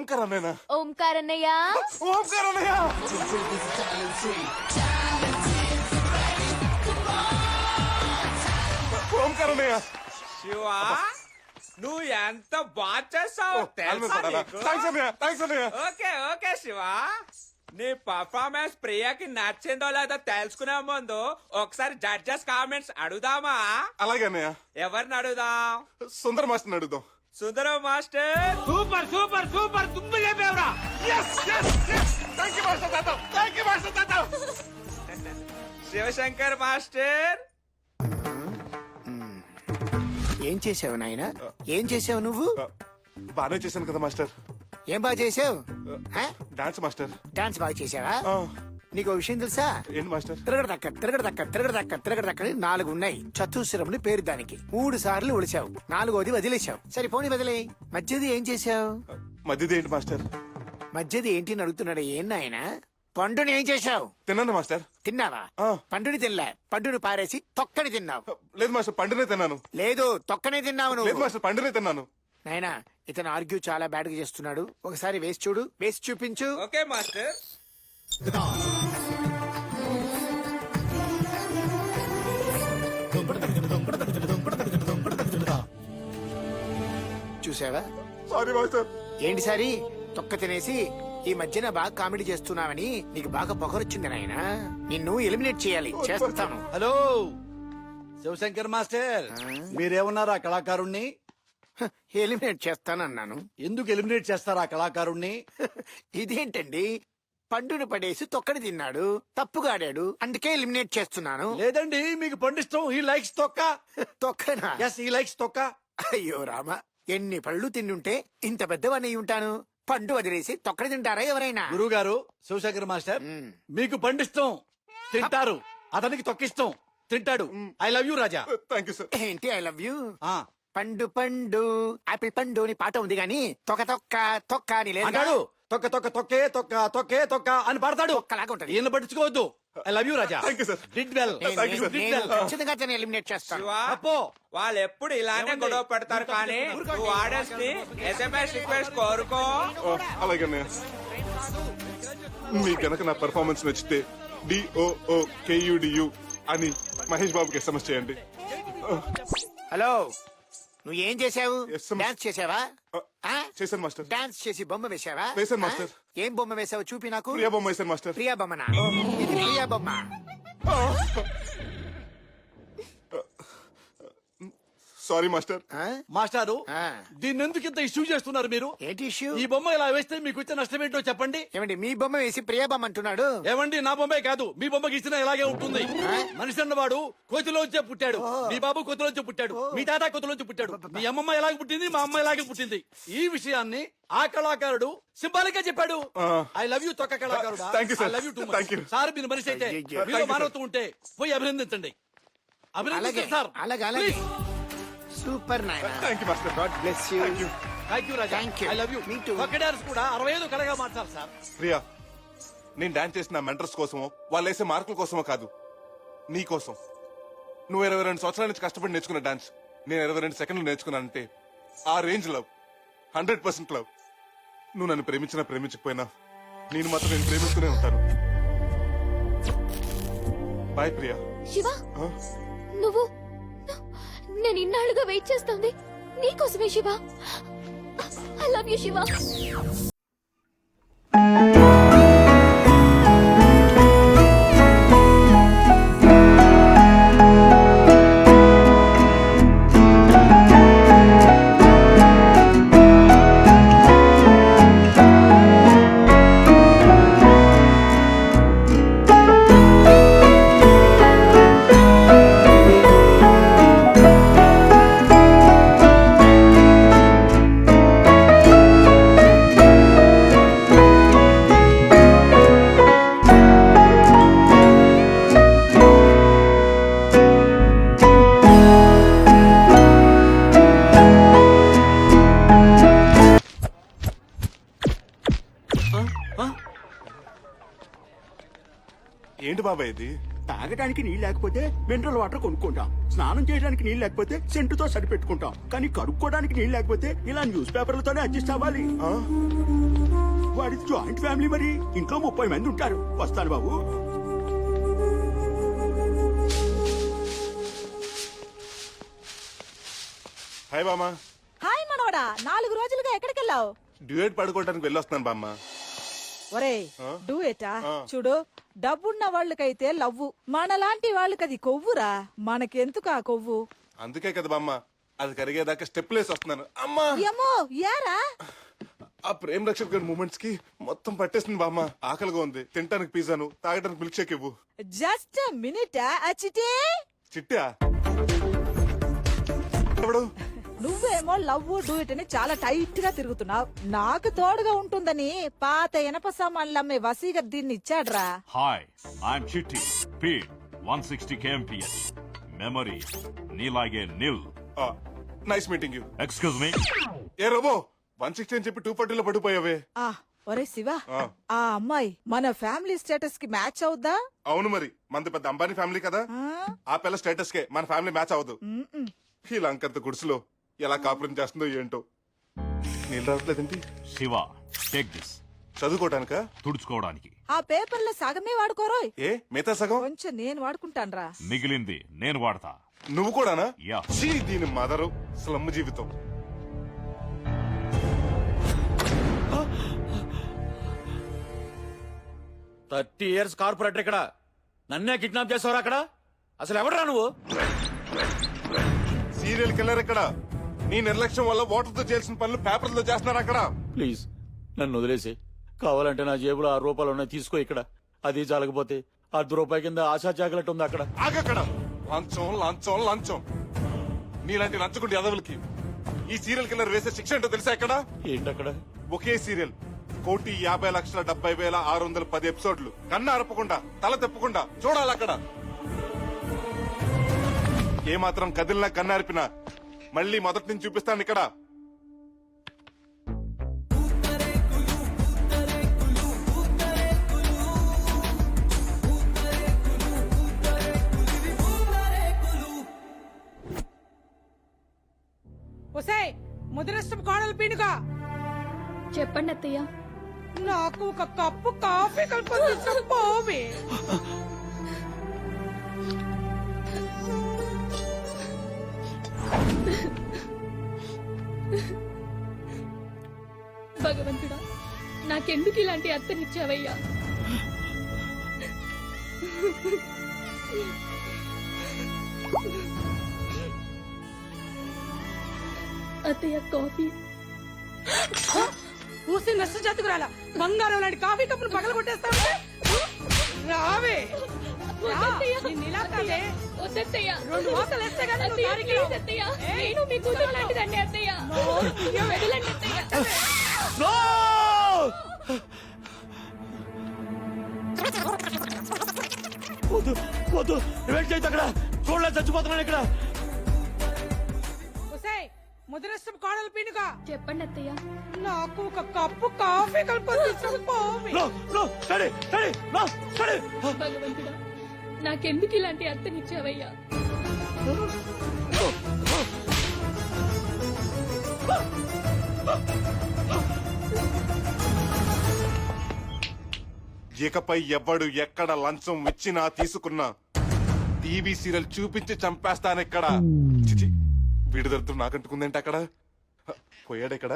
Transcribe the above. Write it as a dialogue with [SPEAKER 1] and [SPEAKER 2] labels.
[SPEAKER 1] ఓంకార్ అన్నయ్యనా?
[SPEAKER 2] ఓంకార్ అన్నయ్య.
[SPEAKER 1] ఓంకార్ అన్నయ్య! ఓంకార్ అన్నయ్య!
[SPEAKER 3] శివా నువ్వు ఎంత బాగా చేస్తావు తెలుసా నీకు?
[SPEAKER 1] థాంక్స్ అన్నయ్య, థాంక్స్ అన్నయ్య.
[SPEAKER 3] ఓకే ఓకే శివా, నీ పర్ఫార్మెన్స్ ప్రియాకి నచ్చిందో లేదో తెలుసుకునే ముందు ఒకసారి జడ్జెస్ కామెంట్స్ అడుగుదామా?
[SPEAKER 1] అలాగే అన్నయ్య.
[SPEAKER 3] ఎవరిని అడుగుదాం?
[SPEAKER 1] సుందర మాస్టర్ని అడుగుదాం.
[SPEAKER 3] సుందరం మాస్టర్.
[SPEAKER 4] సూపర్ సూపర్ సూపర్ తుమ్ము చెప్పేవరా.
[SPEAKER 1] థ్యాంక్ యూ మాస్టర్ తాత, థ్యాంక్ యూ మాస్టర్ తాత.
[SPEAKER 3] శివశంకర్ మాస్టర్.
[SPEAKER 4] ఏం చేసావు నాయన? ఏం చేసావు నువ్వు?
[SPEAKER 1] బానే చేశాను కదా మాస్టర్.
[SPEAKER 4] ఏం బాగా చేసావు?
[SPEAKER 1] Dance master.
[SPEAKER 4] డాన్స్ బాగా చేసావా?
[SPEAKER 1] ఆ,
[SPEAKER 4] నీకు విషయం తెలుసా?
[SPEAKER 1] ఏంటి మాస్టర్?
[SPEAKER 4] తిరగడదక్క తిరగడదక్క తిరగడదక్క తిరగడదక్క 4 ఉన్నాయి. చతుశ్రములు పేరు దానికి. 3 సార్లు ఒలిచావు, 4వది వదిలేశావు. సరే పోనీ వదిలే. మధ్యది ఏం చేసావు?
[SPEAKER 1] మధ్యది ఏంటి మాస్టర్?
[SPEAKER 4] మధ్యది ఏంటి అని అడుగుతున్నాడు. ఏం నాయన? పండుని ఏం చేసావు?
[SPEAKER 1] తిన్నాను మాస్టర్.
[SPEAKER 4] తిన్నావా?
[SPEAKER 1] ఆ.
[SPEAKER 4] పండుని తినలే, పండుని పారేసి తొక్కని తిన్నావు.
[SPEAKER 1] లేదు మాస్టర్, పండునే తిన్నాను.
[SPEAKER 4] లేదు, తొక్కనే తిన్నావు
[SPEAKER 1] లేదు
[SPEAKER 4] నువ్వు.
[SPEAKER 1] మాస్టర్, పండునే తిన్నాను.
[SPEAKER 4] నాయనా, ఇతను ఆర్గ్యూ చాలా బ్యాడ్ గా చేస్తున్నాడు. ఒకసారి వేసి చూడు, వేసి చూపించు.
[SPEAKER 3] Okay master.
[SPEAKER 4] చూసావా?
[SPEAKER 1] Sorry master.
[SPEAKER 4] ఏంటి సారి? తొక్క తినేసి ఈ మధ్యన బాగా కామెడీ చేస్తున్నావని నీకు బాగా పొగరొచ్చింది నాయన. నిన్ను ఎలిమినేట్ చేయాలి. చేస్తాను.
[SPEAKER 5] హలో శివశంకర్ మాస్టర్, మీరేమన్నారు ఆ కళాకారుణ్ణి?
[SPEAKER 4] ఎలిమినేట్ చేస్తానన్నాను.
[SPEAKER 5] ఎందుకు ఎలిమినేట్ చేస్తారు ఆ కళాకారుణ్ణి?
[SPEAKER 4] ఇదేంటండి, పండును పడేసి తొక్కని తిన్నాడు, తప్పుగా ఆడాడు, అందుకే ఎలిమినేట్ చేస్తున్నాను.
[SPEAKER 5] లేదండి, మీకు పండిష్టం. హీ లైక్స్ తొక్క.
[SPEAKER 4] తొక్కనా?
[SPEAKER 5] ఎస్, హీ లైక్స్ తొక్క.
[SPEAKER 4] అయ్యో రామ, ఎన్ని పళ్ళు తిండుంటే ఇంత పెద్దవాణ్ణి ఉంటాను. పండు వదిలేసి తొక్కని తింటారా ఎవరైనా?
[SPEAKER 5] గురువు గారు, శివశంకర్ మాస్టర్, మీకు పండిష్టం తింటారు, అతనికి తొక్కిష్టం తింటాడు. I love you Raja.
[SPEAKER 1] Thank you sir.
[SPEAKER 4] ఏంటి ఐ లవ్ యూ?
[SPEAKER 5] ఆ,
[SPEAKER 4] పండు పండు ఆపిల్ పండు అని పాట ఉంది గాని తొక్క తొక్క తొక్క అని లేదు.
[SPEAKER 5] అంటాడు. తొక్క తొక్క తొక్కే తొక్క తొక్కే తొక్క అని పాడతాడు.
[SPEAKER 4] తొక్కలాగా ఉంటది.
[SPEAKER 5] ఈయన పట్టించుకోవద్దు. I love you Raja.
[SPEAKER 1] Thank you sir.
[SPEAKER 5] Did well.
[SPEAKER 1] Thank you, sir.
[SPEAKER 4] ఖచ్చితంగా అతన్ని ఎలిమినేట్ చేస్తాను.
[SPEAKER 3] శివా,
[SPEAKER 5] అప్పో
[SPEAKER 3] వాళ్ళు ఎప్పుడు ఇలానే గొడవ పెడతారు కానీ నువ్వు ఆర్డర్స్ ని SMS రిక్వెస్ట్ కోరుకో.
[SPEAKER 1] అలాగే అన్నయ్య. మీకు గనక నా పెర్ఫార్మెన్స్ నచ్చితే DOOKUDU అని మహేష్ బాబుకి SMS చేయండి.
[SPEAKER 4] హలో, నువ్వు ఏం చేసావు?
[SPEAKER 1] Yes, sir.
[SPEAKER 4] డాన్స్ చేసావా?
[SPEAKER 1] చేశాను మాస్టర్.
[SPEAKER 4] డాన్స్ చేసి బొమ్మ వేసావా?
[SPEAKER 1] వేశాను, మాస్టర్.
[SPEAKER 4] ఏం బొమ్మ వేసావు చూపి నాకు.
[SPEAKER 1] ప్రియా బొమ్మ వేశాను మాస్టర్.
[SPEAKER 4] ప్రియా బొమ్మనా? ఇది ప్రియా బొమ్మ.
[SPEAKER 1] Sorry master.
[SPEAKER 5] మాస్టారు,
[SPEAKER 4] ఆ.
[SPEAKER 5] దీన్ని ఎందుకు ఇంత ఇష్యూ చేస్తున్నారు మీరు?
[SPEAKER 4] ఏంటి ఇష్యూ?
[SPEAKER 5] ఈ బొమ్మ ఇలా వేస్తే మీకు వచ్చే నష్టం ఏంటో చెప్పండి.
[SPEAKER 4] ఏమండి, మీ బొమ్మ వేసి ప్రియా బొమ్మ అంటున్నాడు.
[SPEAKER 5] ఏమండి, నా బొమ్మే కాదు, మీ బొమ్మకి ఇచ్చినా ఇలాగే ఉంటుంది. మనిషి అన్నవాడు కోతిలోంచే పుట్టాడు. మీ బాబు కోతిలోంచి పుట్టాడు, మీ తాత కోతిలోంచి పుట్టాడు, మీ అమ్మమ్మ ఎలాగ పుట్టింది, మా అమ్మ ఎలాగే పుట్టింది. ఈ విషయాన్ని ఆ కళాకారుడు సింబాలిక్ గా చెప్పాడు. ఐ లవ్ యూ తొక్క కళాకారుడు.
[SPEAKER 1] Thank you, sir.
[SPEAKER 5] I love you two
[SPEAKER 1] Thank you.
[SPEAKER 5] Sir, మీరు మనిషి అయితే
[SPEAKER 4] అయ్యయ్యో.
[SPEAKER 5] మీలో
[SPEAKER 1] Thank you,
[SPEAKER 5] మానవత్వం ఉంటే పోయి అభినందించండి.
[SPEAKER 4] అలాగే
[SPEAKER 5] అభినందించండి సార్.
[SPEAKER 4] అలాగే అలాగే.
[SPEAKER 5] Please.
[SPEAKER 4] సూపర్ నాయన.
[SPEAKER 1] Thank you master.
[SPEAKER 4] God bless you.
[SPEAKER 5] Thank you Raja.
[SPEAKER 4] Thank you.
[SPEAKER 5] I love you.
[SPEAKER 4] Me too.
[SPEAKER 5] ఒక్క డాన్స్ కూడా 65 కళగా మార్చాలి సార్.
[SPEAKER 1] ప్రియా, నేను డాన్స్ చేసిన మెంటర్స్ కోసమో వాళ్ళు వేసే మార్కుల కోసమో కాదు, నీ కోసం. నువ్వు 22 సంవత్సరాల నుంచి కష్టపడి నేర్చుకున్న డాన్స్ నేను 22 సెకండ్లు నేర్చుకున్నానంటే ఆ రేంజ్ లవ్, 100% లవ్. నువ్వు నన్ను ప్రేమించినా ప్రేమించకపోయినా నేను మాత్రం నేను ప్రేమిస్తూనే ఉంటాను. బాయ్ ప్రియా.
[SPEAKER 2] శివ, నువ్వు నేను ఇన్నాళ్ళుగా వెయిట్ చేస్తోంది నీకోసమే Shiva. I love you Shiva.
[SPEAKER 1] ఏంటి బాబాయ్ ఇది?
[SPEAKER 6] తాగడానికి నీళ్ళు లేకపోతే మినరల్ వాటర్ కొనుక్కుంటాం, స్నానం చేయడానికి నీళ్ళు లేకపోతే సెంటుతో సరిపెట్టుకుంటాం, కానీ కడుక్కోవడానికి నీళ్ళు లేకపోతే ఇలా న్యూస్ పేపర్లతోనే అడ్జస్ట్ అవ్వాలి. వాడి జాయింట్ ఫ్యామిలీ మరి, ఇంట్లో 30 మంది ఉంటారు. వస్తాను బాబు.
[SPEAKER 1] హాయ్ బామ్మ.
[SPEAKER 7] హాయ్ మనవడా, 4 రోజులుగా ఎక్కడికెళ్ళావు?
[SPEAKER 1] డ్యూయట్ పడుకోవడానికి వెళ్ళొస్తున్నాను బామ్మ.
[SPEAKER 7] ఒరే డూయేటా చూడు, డబ్బున్న వాళ్ళకైతే లవ్వు, మనలాంటి వాళ్ళకి అది కొవ్వురా. మనకెందుకు ఆ కొవ్వు?
[SPEAKER 1] అందుకే కదా బామ్మ అది కరిగేదాకా స్టెప్లేసి వస్తున్నాను. అమ్మా
[SPEAKER 7] ఏమో యారా,
[SPEAKER 1] ఆ ప్రేమ్ రక్షక్ గారి మూమెంట్స్ కి మొత్తం పట్టేస్తుంది బామ్మ. ఆకలిగా ఉంది, తినడానికి పిజ్జాను, తాగడానికి మిల్క్ షేక్ ఇవ్వు.
[SPEAKER 7] జస్ట్ మినిట్ అచ్చిటే.
[SPEAKER 1] చిట్టా ఎవడు?
[SPEAKER 7] నువ్వేమో లవ్ డూయిట్ అని చాలా టైట్ గా తిరుగుతున్నావు. నాకు తోడుగా ఉంటుందని పాత ఇనప సామాన్లు అమ్మే వసీగర్ దీన్ని ఇచ్చాడ్రా.
[SPEAKER 8] Hi, I'm Chitti. Speed 160 kmph. Memory నీలాగే nil.
[SPEAKER 1] Nice meeting you.
[SPEAKER 8] Excuse me.
[SPEAKER 1] ఏ రోబో 160 అని చెప్పి 240 లో పడిపోయావే.
[SPEAKER 7] ఆ ఒరే శివ,
[SPEAKER 1] ఆ.
[SPEAKER 7] ఆ అమ్మాయి మన ఫ్యామిలీ స్టేటస్ కి మ్యాచ్ అవుద్దా?
[SPEAKER 1] అవును మరి, మనది పెద్ద అంబానీ ఫ్యామిలీ కదా. ఆ పిల్ల స్టేటస్ కే మన ఫ్యామిలీ మ్యాచ్ అవ్వదు. ఈ లంకంత గుడిసెలో ఎలా కాపురం చేస్తుందో ఏంటో. నీళ్ళు రావట్లేదేంటి?
[SPEAKER 8] Shiva, take this.
[SPEAKER 1] చదువుకోవడానికా?
[SPEAKER 8] తుడుచుకోవడానికి.
[SPEAKER 7] ఆ పేపర్లో సగమే వాడుకోరోయ్,
[SPEAKER 1] ఏ మిగతా సగం
[SPEAKER 7] కొంచెం నేను వాడుకుంటాన్రా.
[SPEAKER 8] మిగిలింది నేను వాడతా.
[SPEAKER 1] నువ్వు కూడానా?
[SPEAKER 8] యా.
[SPEAKER 1] ఛీ, దీని మదరు స్లమ్ జీవితం.
[SPEAKER 5] 30 years కార్పొరేటర్ ఇక్కడ నన్నే కిడ్నాప్ చేసావు అక్కడ. అసలు ఎవడరా నువ్వు?
[SPEAKER 1] సీరియల్ కిల్లర్ ఇక్కడ. నీ నిర్లక్ష్యం వల్ల ఓటర్తో చేయాల్సిన పనులు పేపర్లతో చేస్తున్నారు అక్కడ.
[SPEAKER 5] ప్లీజ్ నన్ను వదిలేసి, కావాలంటే నా జేబులో 6 రూపాయలు ఉన్నాయి, తీసుకో. ఇక్కడ అది చాలకపోతే ₹10 కింద ఆశా చాకలెట్ ఉంది అక్కడ.
[SPEAKER 1] ఆగక్కడ. లంచం లంచం లంచం. నీలాంటి లంచకుండి ఎదవులకి ఈ సీరియల్ కిల్లర్ వేసే శిక్ష ఏంటో తెలుసా ఎక్కడ?
[SPEAKER 5] ఏంటక్కడ?
[SPEAKER 1] ఒకే సీరియల్ 1,50,70,610 ఎపిసోడ్లు. కన్ను అరపకుండా తల తెప్పకుండా చూడాలి అక్కడ. ఏమాత్రం కదిలినా కన్ను అరిపినా మళ్ళీ మొదటి నుంచి చూపిస్తాను ఇక్కడ.
[SPEAKER 7] ఒసేయ్ ముదిరిష్టం కోడలు పీనుగా,
[SPEAKER 2] చెప్పండి అత్తయ్య.
[SPEAKER 7] నాకు ఒక కప్పు కాఫీ కలుపుకొని పోవే.
[SPEAKER 2] భగవంతుడా, నాకెందుకు ఇలాంటి అత్తనిచ్చావయ్యా? అత్తయ్య కాఫీ.
[SPEAKER 7] ఊసి నష్టం చతుకురాలా, బంగారం లాంటి కాఫీ కప్పును పగల కొట్టేస్తావు. రావే
[SPEAKER 2] వద్దత్తయ్య.
[SPEAKER 7] 2 మోసాలు వేస్తే కదా నువ్వు
[SPEAKER 2] అత్తయ్య,
[SPEAKER 7] దారికి
[SPEAKER 2] ప్లీజ్ అత్తయ్య. నేను మీ కూతురు లాంటిదండి అత్తయ్య. వదలండి అత్తయ్య.
[SPEAKER 5] వద్దు వద్దు, వెయిట్ చేయొద్దు అక్కడ. చూడలే, చచ్చిపోతున్నాను ఇక్కడ.
[SPEAKER 7] ఒసేయ్ ముదిరిష్టం కోడలు పీనుగా,
[SPEAKER 2] చెప్పండి అత్తయ్య.
[SPEAKER 7] నాకు ఒక కప్పు కాఫీ కలుపుకొని పోవే.
[SPEAKER 5] No, no, ready, ready, no, ready.
[SPEAKER 2] భగవంతుడా, నాకెందుకు ఇలాంటి అత్తనిచ్చావయ్యా?
[SPEAKER 1] ఇకపై ఎవడు ఎక్కడ లంచం ఇచ్చినా తీసుకున్నా టీవీ సీరియల్ చూపించి చంపేస్తాను ఇక్కడ. చిచి, వీడి దరిద్రం నాకంటుకుందేంటి అక్కడ? పోయాడు ఇక్కడ.